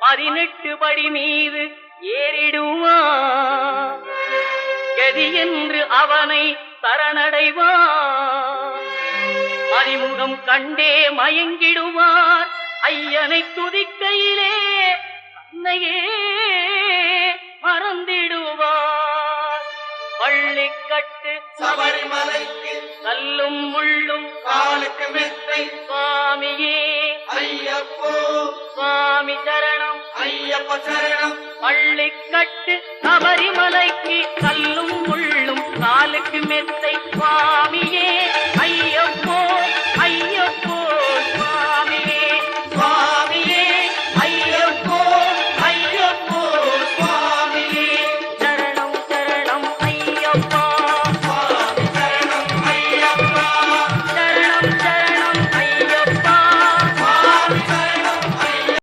18 படி மீது ஏறிடுவார். கதி என்று அவனை சரணடைவார். அறிமுகம் கண்டே மயங்கிடுவார். ஐயனை துதிக்கையிலே தன்னையே மறந்திடுவார். பள்ளிக்கட்டு சபரிமலைக்கு கல்லும் முள்ளும் காலுக்கு மெத்தை சுவாமியே ஐயப்போ சுவாமி சரணம் ஐயப்ப சரணம். பள்ளிக்கட்டு சபரிமலைக்கு கல்லும் முள்ளும் காலுக்கு மெத்தை சுவாமியே ஐயப்போ